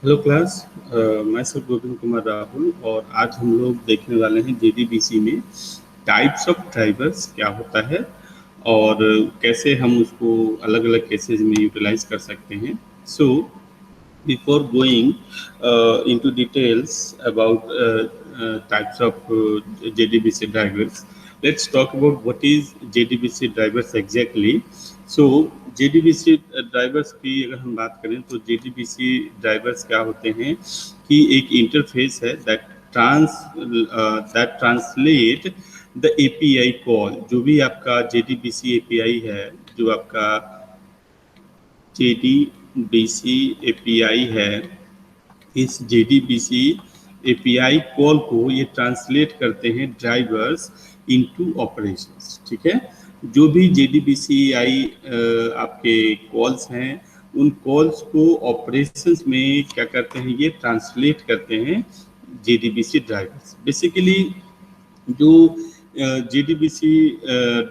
Hello class, मैं sir Govind Kumar Rahul और आज हम लोग देखने वाले हैं जेडीबीसी में टाइप्स ऑफ ड्राइवर्स क्या होता है और कैसे हम उसको अलग अलग केसेस में यूटिलाइज कर सकते हैं। सो before going into details about types of JDBC drivers, let's talk about what is JDBC drivers exactly. So JDBC drivers की अगर हम बात करें तो JDBC ड्राइवर्स क्या होते हैं कि एक इंटरफेस है that translate the API call. जो भी आपका JDBC एपीआई है, जो आपका JDBC एपीआई है, इस JDBC एपीआई कॉल को ये ट्रांसलेट करते हैं ड्राइवर्स इनटू ऑपरेशंस। ठीक है, जो भी JDBC आपके कॉल्स हैं, उन कॉल्स को ऑपरेशंस में क्या करते हैं, ये ट्रांसलेट करते हैं JDBC ड्राइवर्स। बेसिकली जो JDBC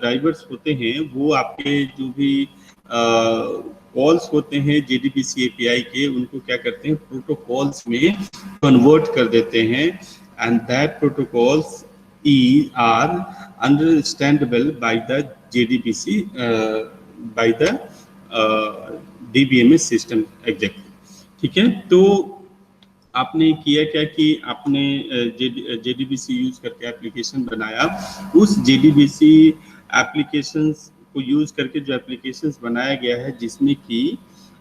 ड्राइवर्स होते हैं वो आपके जो भी कॉल्स होते हैं JDBC एपीआई के, उनको क्या करते हैं, प्रोटोकॉल्स में कन्वर्ट कर देते हैं and that protocols are understandable by the JDBC by the DBMS system exactly. ठीक है, तो आपने किया क्या कि आपने JDBC यूज करके एप्लीकेशन बनाया। उस JDBC एप्लीकेशंस को यूज करके जो एप्लीकेशंस बनाया गया है, जिसमें कि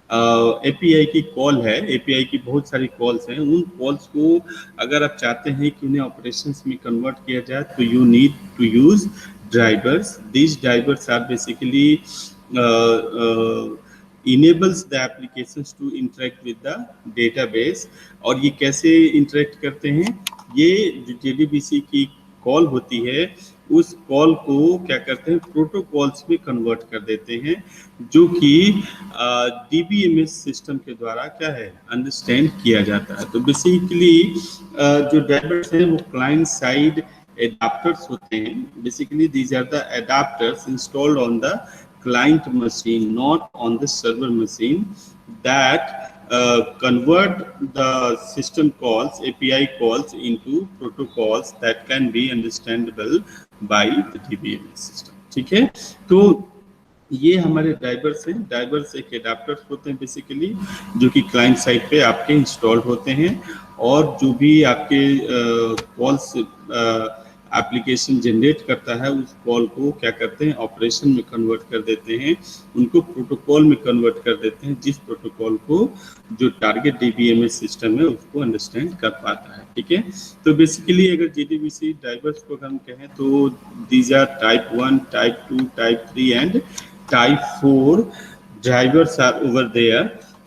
एपीआई की कॉल है, एपीआई की बहुत सारी कॉल्स हैं, उन कॉल्स को अगर आप चाहते हैं कि उन्हें ऑपरेशंस में कन्वर्ट किया जाए तो you need to use drivers. These drivers are basically enables the applications to interact with the database। और ये कैसे interact करते हैं, ये जो JDBC की कॉल होती है उस कॉल को क्या करते हैं, प्रोटोकॉल्स में कन्वर्ट कर देते हैं, जो कि DBMS सिस्टम के द्वारा क्या है, अंडरस्टैंड किया जाता है। तो बेसिकली जो ड्राइवर्स हैं वो क्लाइंट साइड एडाप्टर्स होते हैं। Basically these are the adapters installed on the client machine, not on the server machine, that convert the system calls, API calls into protocols that can be understandable by the DBMS system। ठीक है, तो ये हमारे drivers हैं। Drivers एक adapters होते हैं basically, जो कि क्लाइंट साइड पे आपके इंस्टॉल्ड होते हैं, और जो भी आपके कॉल्स एप्लीकेशन जनरेट करता है उस कॉल को क्या करते हैं, ऑपरेशन में कन्वर्ट कर देते हैं, उनको प्रोटोकॉल में कन्वर्ट कर देते हैं, जिस प्रोटोकॉल को जो टारगेट DBMS सिस्टम है उसको अंडरस्टैंड कर पाता है। ठीक है, तो बेसिकली अगर JDBC ड्राइवर्स को हम कहें तो these are type 1, type 2, type 3 and type 4 drivers are over there.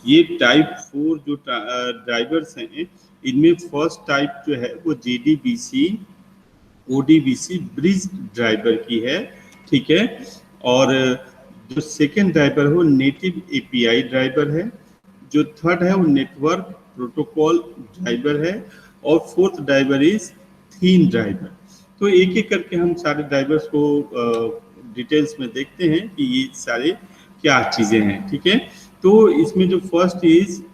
ये टाइप 4 जो ड्राइवर्स हैं, इनमें फर्स्ट टाइप जो है वो JDBC ODBC ब्रिज ड्राइवर की है। ठीक है, और जो सेकेंड ड्राइवर है वो नेटिव एपीआई ड्राइवर है, जो थर्ड है वो नेटवर्क प्रोटोकॉल ड्राइवर है, और fourth driver is theme driver. तो एक एक करके हम सारे ड्राइवर्स को डिटेल्स में देखते हैं कि ये सारे क्या चीजें हैं। ठीक है, तो इसमें जो first is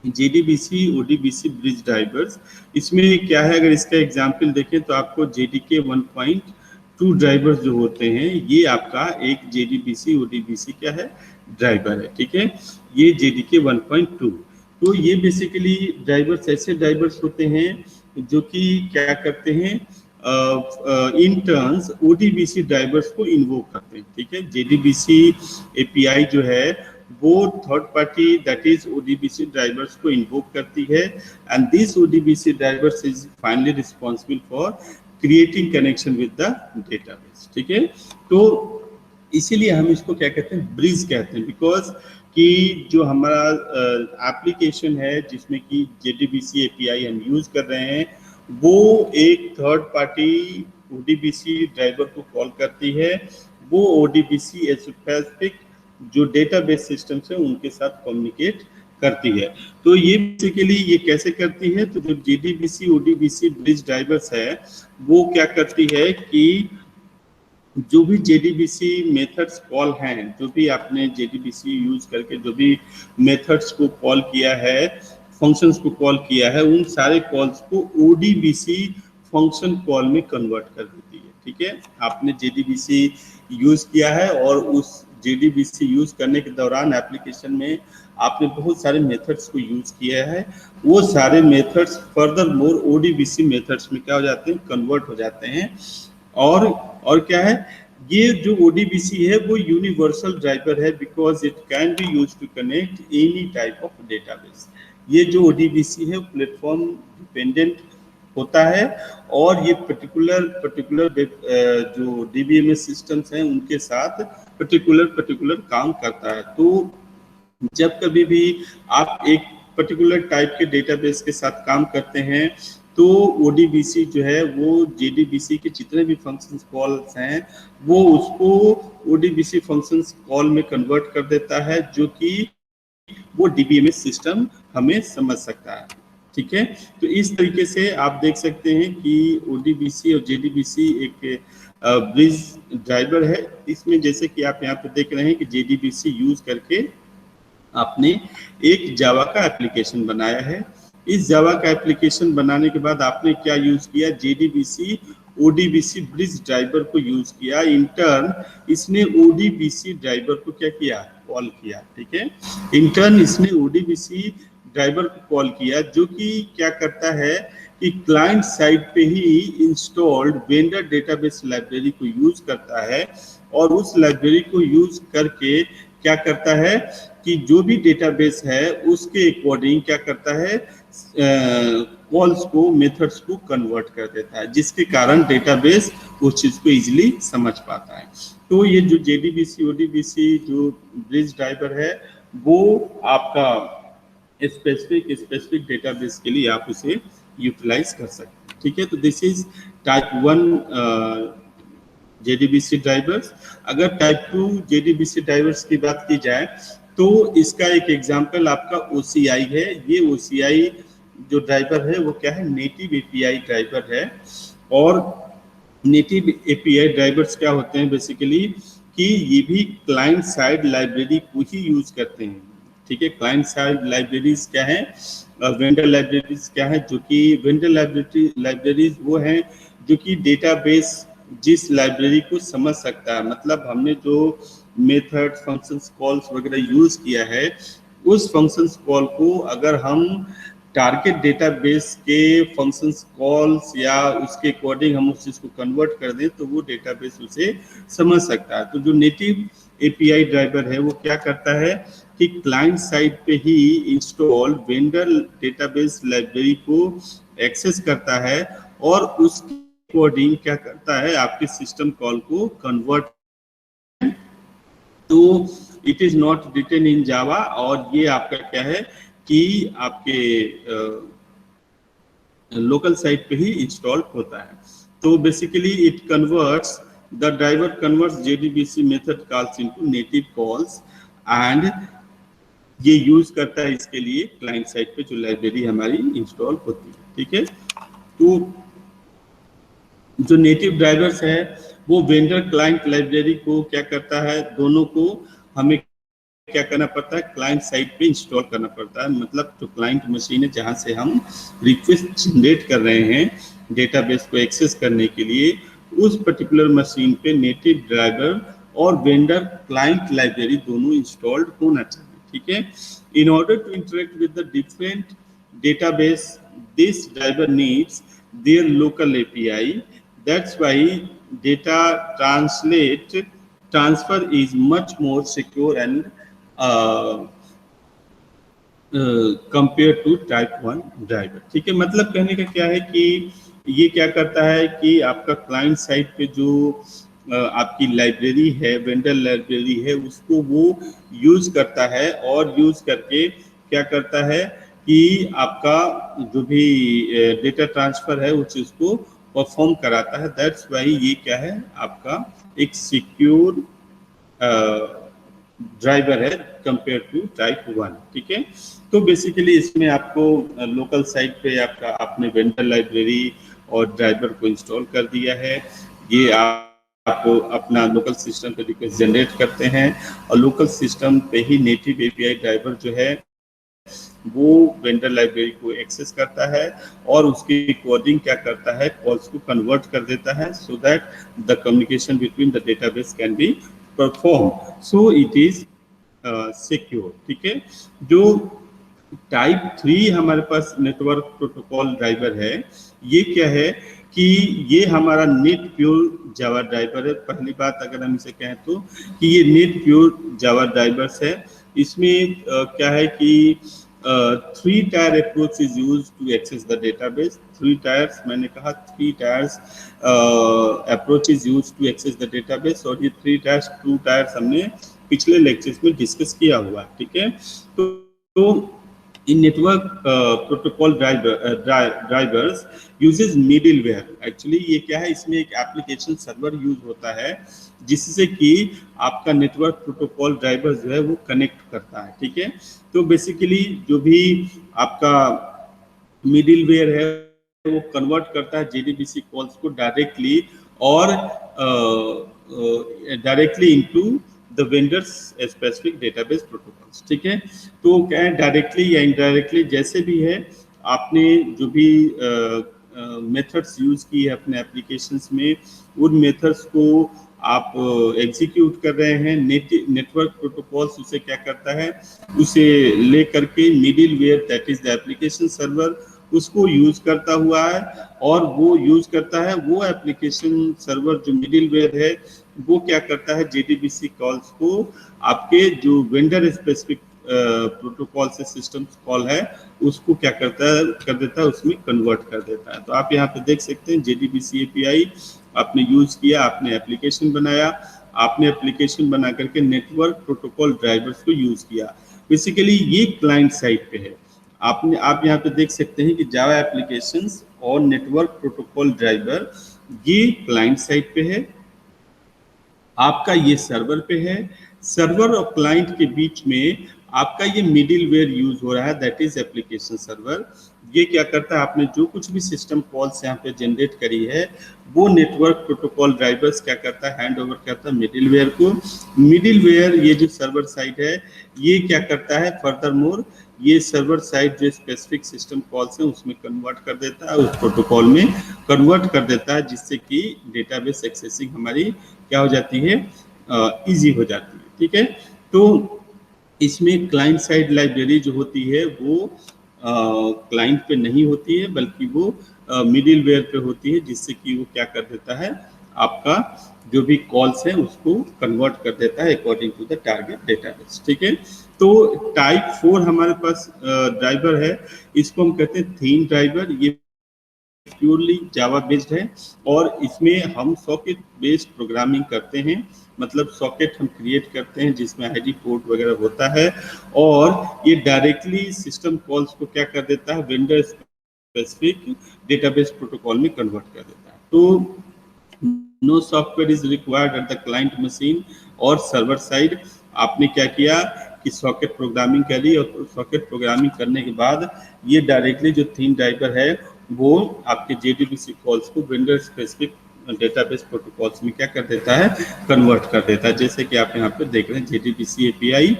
JDBC ODBC bridge drivers, इसमें क्या है, अगर इसका एग्जाम्पल देखें तो आपको JDK 1.2 ड्राइवर्स जो होते हैं, ये आपका एक JDBC ODBC क्या है, ड्राइवर है। ठीक है, ये JDK 1.2। तो ये बेसिकली ड्राइवर्स ऐसे ड्राइवर्स होते हैं जो कि क्या करते हैं, इन टर्न्स ODBC ड्राइवर्स को इन्वोक करते हैं। ठीक है, JDBC एपीआई जो है वो third party that is ODBC drivers को इन्वोक करती है, and this ODBC drivers is finally responsible for creating connection with the database. ठीक है, तो इसीलिए हम इसको क्या कहते हैं, ब्रिज कहते हैं, बिकॉज कि जो हमारा एप्लीकेशन है जिसमें कि JDBC एपीआई हम यूज कर रहे हैं, वो एक थर्ड पार्टी ODBC ड्राइवर को कॉल करती है, वो ODBC स्पेसिफिक जो डेटाबेस सिस्टम से उनके साथ कम्युनिकेट करती है। तो ये बेसिकली ये कैसे करती है, तो जो JDBC ODBC ब्रिज ड्राइवर्स है वो क्या करती है कि जो भी JDBC मेथड्स कॉल हैं, जो भी आपने JDBC यूज करके जो भी मेथड्स को कॉल किया है, फंक्शंस को कॉल किया है, उन सारे कॉल्स को ODBC फंक्शन कॉल में कन्वर्ट कर देती है। ठीक है, आपने JDBC यूज किया है और उस JDBC यूज करने के दौरान एप्लीकेशन में आपने बहुत सारे मेथड्स को यूज किया है, वो सारे methods further more ODBC methods में क्या हो जाते हैं, कन्वर्ट हो जाते हैं। और क्या है, ये जो ODBC है वो यूनिवर्सल ड्राइवर है, because it can be use to connect any type of database. ये जो ODBC है प्लेटफॉर्म डिपेंडेंट होता है और ये पर्टिकुलर जो DBMS सिस्टम्स हैं उनके साथ पर्टिकुलर काम करता है। तो जब कभी भी आप एक पर्टिकुलर टाइप के डेटाबेस के साथ काम करते हैं तो ODBC जो है वो JDBC के जितने भी फंक्शंस कॉल्स हैं वो उसको ODBC फंक्शंस कॉल में कन्वर्ट कर देता है, जो कि वो DBMS सिस्टम हमें समझ सकता है। ठीक है, तो इस तरीके से आप देख सकते हैं कि ODBC और JDBC एक ब्रिज ड्राइवर है। इसमें जैसे कि आप यहाँ पे देख रहे हैं कि JDBC यूज करके आपने एक जावा का एप्लीकेशन बनाया है। इस जावा का एप्लीकेशन बनाने के बाद आपने क्या यूज किया, JDBC ODBC ब्रिज ड्राइवर को यूज किया। इंटर्न इसने ODBC ड्राइवर को क्या किया, कॉल किया। ठीक है, इंटर्न इसने ODBC ड्राइवर को कॉल किया, जो कि क्या करता है कि क्लाइंट साइड पे ही इंस्टॉल्ड वेंडर डेटाबेस लाइब्रेरी को यूज करता है और उस लाइब्रेरी को यूज करके क्या करता है कि जो भी डेटाबेस है उसके अकॉर्डिंग क्या करता है, कॉल्स को, मेथड्स को कन्वर्ट कर देता है, जिसके कारण डेटाबेस उस चीज को इजीली समझ पाता है। तो ये जो JDBC ODBC जो ब्रिज ड्राइवर है वो आपका स्पेसिफिक डेटाबेस के लिए आप उसे यूटिलाइज कर सकते हैं। ठीक है, तो this is type 1 JDBC drivers. अगर टाइप 2 JDBC ड्राइवर्स की बात की जाए तो इसका एक एग्जांपल आपका OCI है। ये OCI जो ड्राइवर है वो क्या है, नेटिव API ड्राइवर है। और नेटिव API ड्राइवर्स क्या होते हैं बेसिकली कि ये भी क्लाइंट साइड लाइब्रेरी को ही यूज करते हैं। ठीक है, क्लाइंट साइड लाइब्रेरीज क्या है, वेंडर लाइब्रेरीज क्या है, जो कि वेंडर लाइब्रेरीज वो हैं जो कि डेटाबेस जिस लाइब्रेरी को समझ सकता है, मतलब हमने जो मेथड फंक्शंस कॉल्स वगैरह यूज किया है उस फंक्शंस कॉल को अगर हम टारगेट डेटाबेस के फंक्शंस कॉल्स या उसके अकॉर्डिंग हम उस चीज को कन्वर्ट कर दें तो वो डेटाबेस उसे समझ सकता है। तो जो नेटिव API ड्राइवर है वो क्या करता है कि क्लाइंट साइड पे ही इंस्टॉल वेंडर डेटाबेस लाइब्रेरी को एक्सेस करता है और उसके अकॉर्डिंग क्या करता है, आपके सिस्टम कॉल को कन्वर्ट। तो it is not written in Java और ये आपका क्या है कि आपके लोकल साइट पे ही इंस्टॉल होता है। तो basically it converts, the driver converts JDBC method calls into native calls and ये यूज करता है इसके लिए क्लाइंट साइड पे जो लाइब्रेरी हमारी इंस्टॉल होती है। ठीक है, तो जो नेटिव ड्राइवर्स है वो वेंडर क्लाइंट लाइब्रेरी को क्या करता है, दोनों को हमें क्या करना पड़ता है, क्लाइंट साइड पे इंस्टॉल करना पड़ता है। मतलब जो क्लाइंट मशीन है जहां से हम रिक्वेस्ट जनरेट कर रहे हैं डेटाबेस को एक्सेस करने के लिए, उस पर्टिकुलर मशीन पे नेटिव ड्राइवर और वेंडर क्लाइंट लाइब्रेरी दोनों इंस्टॉल्ड होना चाहिए। ठीक है, in order to interact with the different database this driver needs their local API. That's why data transfer is much more secure and compared to type 1 driver. ठीक है, मतलब कहने का क्या है कि ये क्या करता है कि आपका क्लाइंट साइड पे जो आपकी लाइब्रेरी है, वेंडर लाइब्रेरी है, उसको वो यूज करता है और यूज करके क्या करता है कि आपका जो भी डेटा ट्रांसफर है उस चीज को परफॉर्म कराता है। दैट्स वाई ये क्या है, आपका एक सिक्योर ड्राइवर है कंपेयर टू टाइप 1। ठीक है, तो बेसिकली इसमें आपको लोकल साइट पे आपने वेंडर लाइब्रेरी और ड्राइवर को इंस्टॉल कर दिया है। ये आप अपना लोकल सिस्टम पे रिक्वेस्ट जनरेट करते हैं और लोकल सिस्टम पे ही नेटिव API ड्राइवर जो है वो वेंडर लाइब्रेरी को एक्सेस करता है और उसके अकॉर्डिंग क्या करता है, कॉल्स को कन्वर्ट कर देता है, so that the communication between the database can be perform, so it is secure. ठीक है, जो टाइप 3 हमारे पास नेटवर्क प्रोटोकॉल ड्राइवर है, ये क्या है कि ये हमारा नेट प्योर जावा ड्राइवर है। पहली बात अगर हम इसे कहें तो कि ये नेट प्योर जावा ड्राइवर्स है। इसमें क्या है कि 3 tier approach is use to access the database. 3 tiers, मैंने कहा 3 tiers approach is use to access the database, और ये 3 टायर्स 2 टायर्स हमने पिछले लेक्चर्स में डिस्कस किया हुआ है। ठीक है, तो in network protocol drivers uses middleware। Actually ये क्या है, इसमें एक एप्लीकेशन सर्वर यूज होता है जिससे कि आपका नेटवर्क प्रोटोकॉल ड्राइवर जो है वो कनेक्ट करता है। ठीक है, तो बेसिकली जो भी आपका मिडिलवेयर है वो कन्वर्ट करता है जेडीबीसी कॉल्स को डायरेक्टली और directly into the vendors specific database protocols. ठीक है, तो क्या है, डायरेक्टली या इनडायरेक्टली जैसे भी है, आपने जो भी मेथड्स यूज की है अपने एप्लीकेशंस में, उन मेथड्स को आप एग्जीक्यूट कर रहे हैं। नेटवर्क प्रोटोकॉल्स उसे क्या करता है, उसे ले करके middleware that is the application server उसको यूज करता हुआ है, और वो यूज करता है वो एप्लीकेशन सर्वर जो मिडिलवेयर है वो क्या करता है, जेडीबीसी कॉल्स को आपके जो वेंडर स्पेसिफिक प्रोटोकॉल से सिस्टम कॉल है उसको क्या करता है, कर देता है, उसमें कन्वर्ट कर देता है। तो आप यहाँ पे देख सकते हैं जेडीबीसी एपीआई आपने यूज किया, आपने एप्लीकेशन बनाया, आपने एप्लीकेशन बना करके नेटवर्क प्रोटोकॉल ड्राइवर्स को यूज किया। बेसिकली ये क्लाइंट साइड पे है। आप यहाँ पे देख सकते हैं कि जावा एप्लीकेशंस और नेटवर्क प्रोटोकॉल ड्राइवर ये क्लाइंट साइड पे है, आपका ये सर्वर पे है। सर्वर और क्लाइंट के बीच में आपका ये मिडिलवेयर यूज हो रहा है दैट इज एप्लीकेशन सर्वर। ये क्या करता है, आपने जो कुछ भी सिस्टम कॉल्स यहाँ पे जनरेट करी है वो नेटवर्क प्रोटोकॉल ड्राइवर्स क्या करता है, हैंड ओवर करता है मिडिलवेयर को। मिडिलवेयर ये जो सर्वर साइड है ये क्या करता है, फर्दर मोर ये सर्वर साइड जो स्पेसिफिक सिस्टम कॉल्स है उसमें कन्वर्ट कर देता है, उस प्रोटोकॉल में कन्वर्ट कर देता है, जिससे कि डेटाबेस एक्सेसिंग हमारी क्या हो जाती है, इजी हो जाती है। ठीक है, तो इसमें क्लाइंट साइड लाइब्रेरी जो होती है वो क्लाइंट पे नहीं होती है बल्कि वो मिडिलवेयर पे होती है, जिससे कि वो क्या कर देता है, आपका जो भी कॉल्स है उसको कन्वर्ट कर देता है according to the target database. ठीक है, तो टाइप 4 हमारे पास ड्राइवर है, इसको हम कहते हैं थीम ड्राइवर। ये प्योरली जावा बेस्ड है और इसमें हम सॉकेट बेस्ड प्रोग्रामिंग करते हैं, मतलब सॉकेट हम क्रिएट करते हैं जिसमें आईडी पोर्ट वगैरह होता है, और ये डायरेक्टली सिस्टम कॉल्स को क्या कर देता है, वेंडर स्पेसिफिक डेटाबेस प्रोटोकॉल में कन्वर्ट कर देता है। तो no software is required at the client machine और सर्वर साइड। आपने क्या किया कि सॉकेट प्रोग्रामिंग करी, और सॉकेट प्रोग्रामिंग करने के बाद ये डायरेक्टली जो थीम ड्राइवर है वो आपके जेडीबीसी कॉल्स को वेंडर स्पेसिफिक डेटाबेस प्रोटोकॉल्स में क्या कर देता है, कन्वर्ट कर देता है। जैसे कि आप यहाँ पे देख रहे हैं जेडीबीसी एपीआई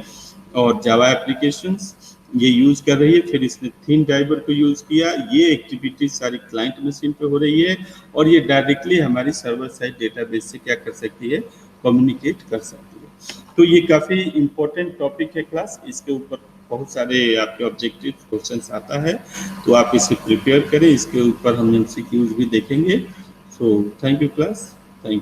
और जावा एप्लीकेशंस ये यूज कर रही है, फिर इसने थीम ड्राइवर को यूज किया। ये एक्टिविटी सारी क्लाइंट मशीन पे हो रही है और ये डायरेक्टली हमारी सर्वर साइड डेटाबेस से क्या कर सकती है, कम्युनिकेट कर सकती है। तो ये काफी इंपॉर्टेंट टॉपिक है क्लास, इसके ऊपर बहुत सारे आपके ऑब्जेक्टिव क्वेश्चंस आता है, तो आप इसे प्रिपेयर करें, इसके ऊपर हम एमसीक्यूज भी देखेंगे। So thank you class, thank you.